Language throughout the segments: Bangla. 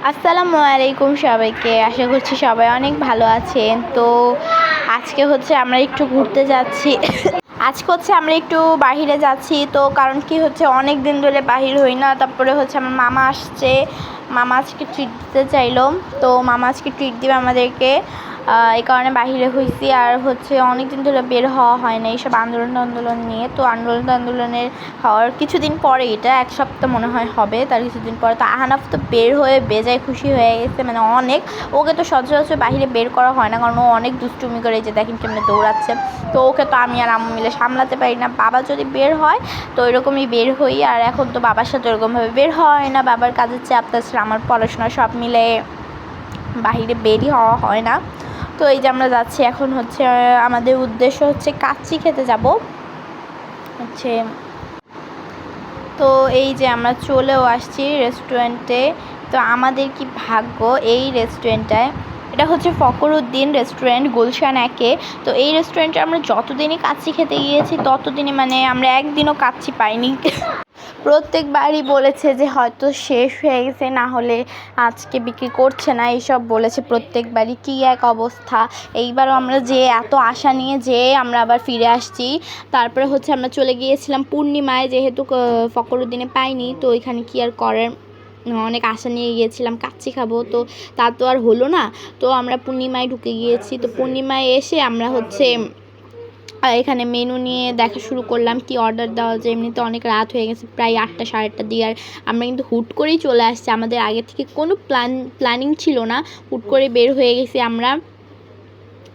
আসসালামু আলাইকুম সবাইকে। আশা করছি সবাই অনেক ভালো আছেন। তো আজকে হচ্ছে আমরা একটু ঘুরতে যাচ্ছি। আজকে হচ্ছে আমরা একটু বাহিরে যাচ্ছি। তো কারণ কি হচ্ছে অনেক দিন ধরে বাহির হই না। তারপরে হচ্ছে আমার মামা আসছে, মামা আজকে ট্রিট দিতে চাইলো। তো মামা আজকে ট্রিট দিবে আমাদেরকে, এই কারণে বাহিরে হয়েছি। আর হচ্ছে অনেক দিন ধরে বের হওয়া হয় না এইসব আন্দোলন নিয়ে। তো আন্দোলনের হওয়ার কিছুদিন পরে, এটা এক সপ্তাহ মনে হয় হবে, তার কিছুদিন পরে তো আহনাফ তো বের হয়ে বেজায় খুশি হয়ে গেছে, মানে অনেক। ওকে তো সচরাচর বাহিরে বের করা হয় না, কারণ ও অনেক দুষ্টুমি করে, যে দেখেন কেমনে দৌড়াচ্ছে। তো ওকে তো আমি আর আম্মু মিলে সামলাতে পারি না। বাবা যদি বের হয় তো ওইরকমই বের হই। আর এখন তো বাবার সাথে ওরকমভাবে বের হয় না, বাবার কাজের চাপ, তাছাড়া আমার পড়াশোনা, সব মিলে বাহিরে বেরই হওয়া হয় না। তো এই যে আমরা যাচ্ছি এখন, হচ্ছে আমাদের উদ্দেশ্য হচ্ছে কাচ্চি খেতে যাব হচ্ছে। তো এই যে আমরা চলেও আসছি রেস্টুরেন্টে। তো আমাদের কি ভাগ্য এই রেস্টুরেন্টটায়। এটা হচ্ছে ফখরুদ্দিন রেস্টুরেন্ট, গুলশান 1-এ। তো এই রেস্টুরেন্টে আমরা যতদিনই কাচ্চি খেতে গিয়েছি ততদিনই, মানে আমরা একদিনও কাচ্চি পাইনি। প্রত্যেকবারই বলেছে যে হয়তো শেষ হয়ে গেছে, না হলে আজকে বিক্রি করছে না, এইসব বলেছে প্রত্যেকবারই। কী এক অবস্থা! এইবারও আমরা যে এত আশা নিয়ে আমরা আবার ফিরে আসছি। তারপরে হচ্ছে আমরা চলে গিয়েছিলাম পূর্ণিমায়, যেহেতু ফখরুদ্দিনে পাইনি, তো ওইখানে কি আর করার, অনেক আশা নিয়ে গিয়েছিলাম কাচ্চি খাবো, তো তা তো আর হলো না। তো আমরা পূর্ণিমায় ঢুকে গিয়েছি। তো পূর্ণিমায় এসে আমরা হচ্ছে এখানে মেনু নিয়ে দেখা শুরু করলাম, কি অর্ডার দেওয়া যায়। এমনিতে অনেক রাত হয়ে গেছে, প্রায় 8টা 8:30 দিয়ে। আর আমরা কিন্তু হুট করেই চলে আসছি, আমাদের আগে থেকে কোনো প্ল্যানিং ছিল না, হুট করে বের হয়ে গেছি আমরা।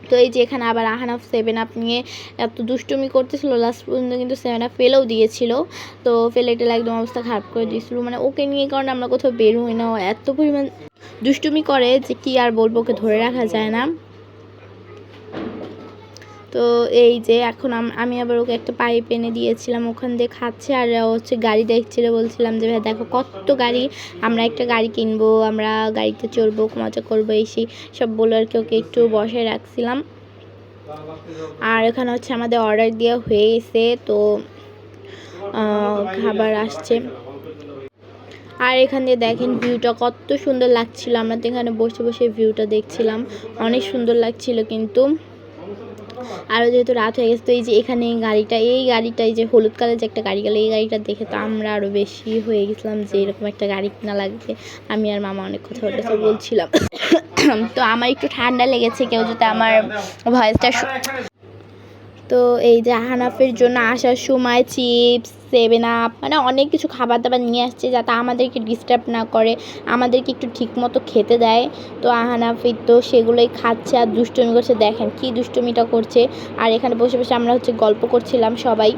তো এই যে এখানে আবার আহনাফ 7 আপ নিয়ে এত দুষ্টুমি করতেছিল, লাস্ট পর্যন্ত কিন্তু 7 আপ ফেলেও দিয়েছিল। তো ফেলে টেলে একদম অবস্থা খারাপ করে দিয়েছিল, মানে ওকে নিয়ে, কারণে আমরা কোথাও বের হই না। এত পরিমাণ দুষ্টুমি করে যে কি আর বলবো, ওকে ধরে রাখা যায় না। তো এই যে এখন আমি আবার ওকে একটা পাইপ এনে দিয়েছিলাম, ওখান দিয়ে খাচ্ছে। আর হচ্ছে গাড়ি দেখছিল, বলছিলাম যে ভাই দেখো কত গাড়ি, আমরা একটা গাড়ি কিনবো, আমরা গাড়িতে চড়বো, মজা করবো, এই সব বলে আর কি ওকে একটু বসায় রাখছিলাম। আর এখানে হচ্ছে আমাদের অর্ডার দেওয়া হয়ে গেছে, তো খাবার আসছে। আর এখান দিয়ে দেখেন ভিউটা কত সুন্দর লাগছিল, আমরা তো এখানে বসে বসে ভিউটা দেখছিলাম, অনেক সুন্দর লাগছিল। কিন্তু আরও যেহেতু রাত হয়ে গেছে, তো এই যে এখানে এই গাড়িটাই যে হলুদ কালার যে একটা গাড়ি গেল, এই গাড়িটা দেখে তো আমরা আরও বেশি হয়ে গেছিলাম যে এরকম একটা গাড়ি কিনা লাগবে। আমি আর মামা অনেক কথা বলছিলাম। তো আমার একটু ঠান্ডা লেগেছে, কেউ যদি আমার ভয়েসটা। তো এই যে আহনাফের জন্য আসার সময় চিপস, 7 আপ, মানে অনেক কিছু খাবার দাবার নিয়ে আসছে, যাতে আমাদেরকে ডিস্টার্ব না করে, আমাদেরকে একটু ঠিক মতো খেতে দেয়। তো আহনাফের তো সেগুলোই খাচ্ছে আর দুষ্টুমি করছে, দেখেন কি দুষ্টুমিটা করছে। আর এখানে বসে বসে আমরা হচ্ছে গল্প করছিলাম সবাই।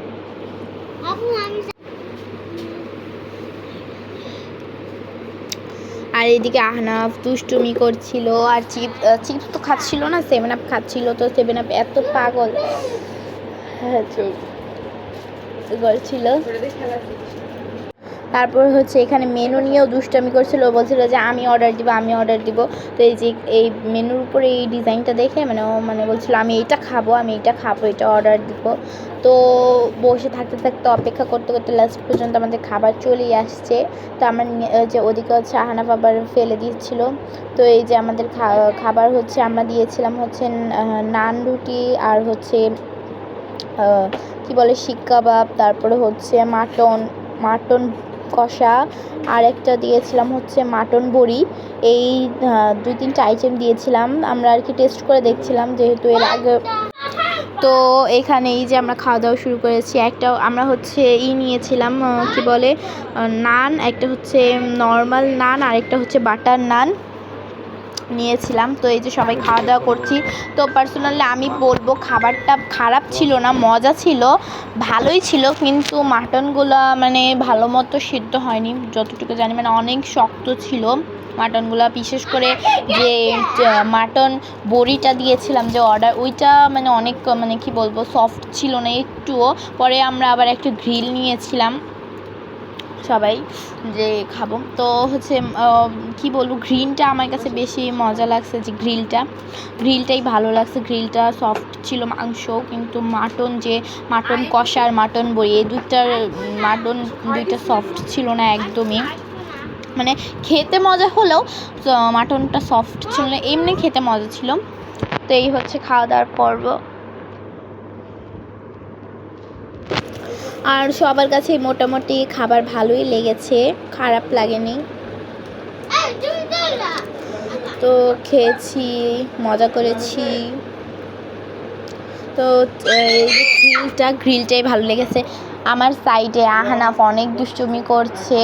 আর এদিকে আহনাফ দুষ্টুমি করছিল, আর চিপস তো খাচ্ছিল না, 7 আপ খাচ্ছিল। তো 7 আপ এত পাগল ছিল। তারপর হচ্ছে এখানে মেনু নিয়েও দুষ্টামি করছিল, বলছিল যে আমি অর্ডার দিব। তো এই যে এই মেনুর উপরে এই ডিজাইনটা দেখে মানে বলছিল আমি এইটা খাবো, এটা অর্ডার দিব। তো বসে থাকতে অপেক্ষা করতে লাস্ট পর্যন্ত আমাদের খাবার চলেই আসছে। তো আমার যে ওদিকে হচ্ছে আহনাফ আবার ফেলে দিচ্ছিল। তো এই যে আমাদের খাবার হচ্ছে আমরা দিয়েছিলাম হচ্ছে নান রুটি, আর হচ্ছে কি বলে শিক কাবাব, তারপরে হচ্ছে মাটন কষা, আর একটা দিয়েছিলাম হচ্ছে মাটন বড়ি। এই 2-3টা আইটেম দিয়েছিলাম, আমরা আর কি টেস্ট করে দেখছিলাম, যেহেতু এর আগে। তো এখানে এই যে আমরা খাওয়া দাওয়া শুরু করেছি। একটা আমরা হচ্ছে নিয়েছিলাম, কি বলে নান, একটা হচ্ছে নর্মাল নান, আর একটা হচ্ছে বাটার নান নিয়েছিলাম। তো এই যে সবাই খাওয়া দাওয়া করছি। তো পার্সোনালি আমি বলবো খাবারটা খারাপ ছিল না, মজা ছিল, ভালোই ছিল, কিন্তু মাটনগুলো মানে ভালো মতো সিদ্ধ হয়নি যতটুকু জানি, মানে অনেক শক্ত ছিল মাটনগুলো। বিশেষ করে যে মাটন বড়িটা দিয়েছিলাম যে অর্ডার, ওইটা মানে অনেক, মানে কি বলবো, সফট ছিল না একটুও। পরে আমরা আবার একটা গ্রিল নিয়েছিলাম সবাই যে খাবো। তো হচ্ছে কি বলবো, গ্রিলটা আমার কাছে বেশি মজা লাগছে, যে গ্রিলটাই ভালো লাগছে। গ্রিলটা সফট ছিল মাংস, কিন্তু মাটন কষা আর মাটন বড়ি, এই দুইটা সফট ছিল না একদমই। মানে খেতে মজা হলেও মাটনটা সফট ছিল না, এমনি খেতে মজা ছিল। তো এই হচ্ছে খাওয়া দাওয়ার পর্ব। আর সবার কাছে মোটামুটি খাবার ভালোই লেগেছে, খারাপ লাগেনি। তো খেয়েছি, মজা করেছি। তো এই যে গ্রিলটাই ভালো লেগেছে। আমার সাইডে আহনাফ অনেক দুষ্টুমি করছে,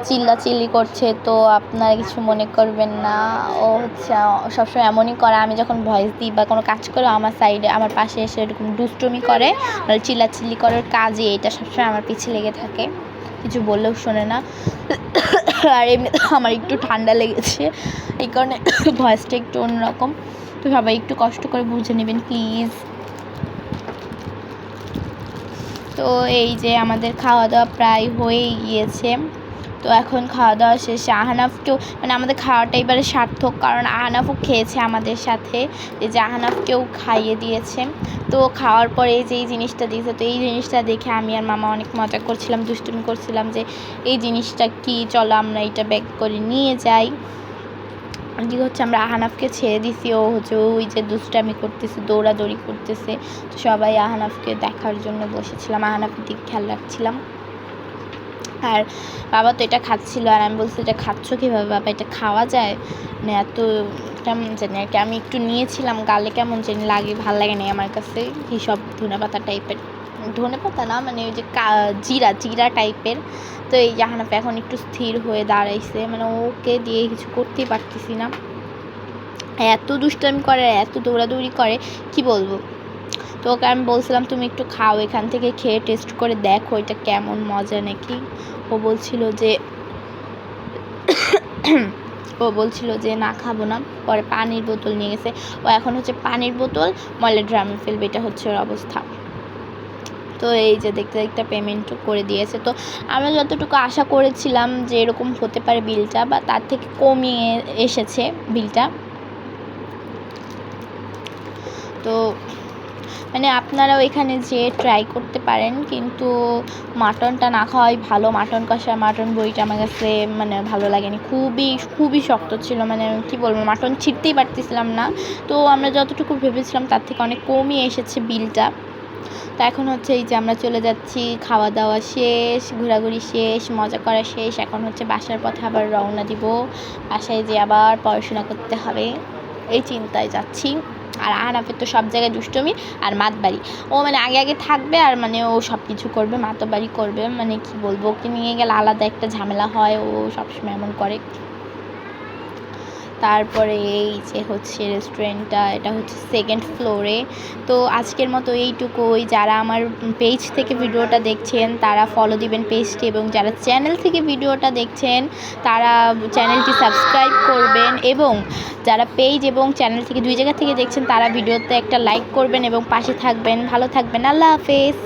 চিল্লাচিল্লি করছে, তো আপনারা কিছু মনে করবেন না। ও হচ্ছে সবসময় এমনই করে, আমি যখন ভয়েস দিই বা কোনো কাজ করে আমার সাইডে আমার পাশে এসে এরকম দুষ্টুমি করে, চিল্লাচিল্লি করার কাজে এটা সবসময় আমার পিছিয়ে লেগে থাকে, কিছু বললেও শোনে না। আর এমনি আমার একটু ঠান্ডা লেগেছে, এই কারণে ভয়েসটা একটু অন্যরকম। তো সবাই একটু কষ্ট করে বুঝে নেবেন প্লিজ। তো এই যে আমাদের খাওয়া দাওয়া প্রায় হয়েই গিয়েছে। তো এখন খাওয়া দাওয়া শেষে আহনাফকেও, মানে আমাদের খাওয়াটা এবারে সার্থক, কারণ আহনাফও খেয়েছে আমাদের সাথে, এই যে আহনাফকেও খাইয়ে দিয়েছে। তো খাওয়ার পরে এই যে এই জিনিসটা দিয়েছে, তো এই জিনিসটা দেখে আমি আর মামা অনেক মজা করছিলাম, দুষ্টুমি করছিলাম যে এই জিনিসটা কি, চলো আমরা এটা ব্যাগ করে নিয়ে যাই। কি হচ্ছে আমরা আহনাফকে ছেড়ে দিছি, ও হচ্ছে ওই যে দুষ্টামি করতেছে, দৌড়াদৌড়ি করতেছে। তো সবাই আহনাফকে দেখার জন্য বসেছিলাম, আহনাফের দিকে খেয়াল রাখছিলাম। আর বাবা তো এটা খাচ্ছিল, আর আমি বলছি এটা খাচ্ছ কীভাবে বাবা, এটা খাওয়া যায়? মানে এত কেমন জানি আর কি, আমি একটু নিয়েছিলাম, গালে কেমন জানি লাগে, ভালো লাগে না আমার কাছে। কী সব ধনেপাতা টাইপের, ধনেপাতা না মানে ওই যে জিরা জিরা টাইপের। তো এই জাহানাফ এখন একটু স্থির হয়ে দাঁড়াইছে, মানে ওকে দিয়ে কিছু করতেই পারতেছি না, এত দুষ্টামি করে, এত দৌড়াদৌড়ি করে, কি বলবো। তো ওকে আমি বলছিলাম তুমি একটু খাও, এখান থেকে খেয়ে টেস্ট করে দেখো এটা কেমন মজা নাকি। ও বলছিল যে না খাবো না। পরে পানির বোতল নিয়ে গেছে, ও এখন হচ্ছে পানির বোতল মলের ড্রামে ফেলবে, এটা হচ্ছে ওর অবস্থা। তো এই যে দেখতে দেখতে পেমেন্টও করে দিয়েছে। তো আমরা যতটুকু আশা করেছিলাম যে এরকম হতে পারে বিলটা, বা তার থেকে কমিয়ে এসেছে বিলটা। তো মানে আপনারাও এখানে যেয়ে ট্রাই করতে পারেন, কিন্তু মাটনটা না খাওয়াই ভালো। মাটন কষা, মাটন বড়িটা আমার কাছে মানে ভালো লাগেনি, খুবই খুবই শক্ত ছিল, মানে কি বলবো, মাটন ছিঁড়তেই পারতেছিলাম না। তো আমরা যতটুকু ভেবেছিলাম তার থেকে অনেক কমই এসেছে বিলটা। তো এখন হচ্ছে এই যে আমরা চলে যাচ্ছি, খাওয়া দাওয়া শেষ, ঘোরাঘুরি শেষ, মজা করা শেষ। এখন হচ্ছে বাসার পথে আবার রওনা দিব, বাসায় যেয়ে আবার পড়াশোনা করতে হবে, এই চিন্তায় যাচ্ছি। আর আহনাফের তো সব জায়গায় দুষ্টমি আর মাতবাড়ি, ও মানে আগে আগে থাকবে আর মানে ও সব কিছু করবে, মাতবাড়ি করবে, মানে কি বলবো, ওকে নিয়ে গেলে আলাদা একটা ঝামেলা হয়, ও সবসময় এমন করে। তারপরে এই যে হচ্ছে রেস্টুরেন্টটা, এটা হচ্ছে 2nd ফ্লোরে। তো আজকের মতো এইটুকুই। যারা আমার পেজ থেকে ভিডিওটা দেখছেন তারা ফলো দিবেন পেজটি, এবং যারা চ্যানেল থেকে ভিডিওটা দেখছেন তারা চ্যানেলটি সাবস্ক্রাইব করবেন, এবং যারা পেজ এবং চ্যানেল থেকে দুই জায়গা থেকে দেখছেন তারা ভিডিওতে একটা লাইক করবেন এবং পাশে থাকবেন। ভালো থাকবেন, আল্লাহ হাফেজ।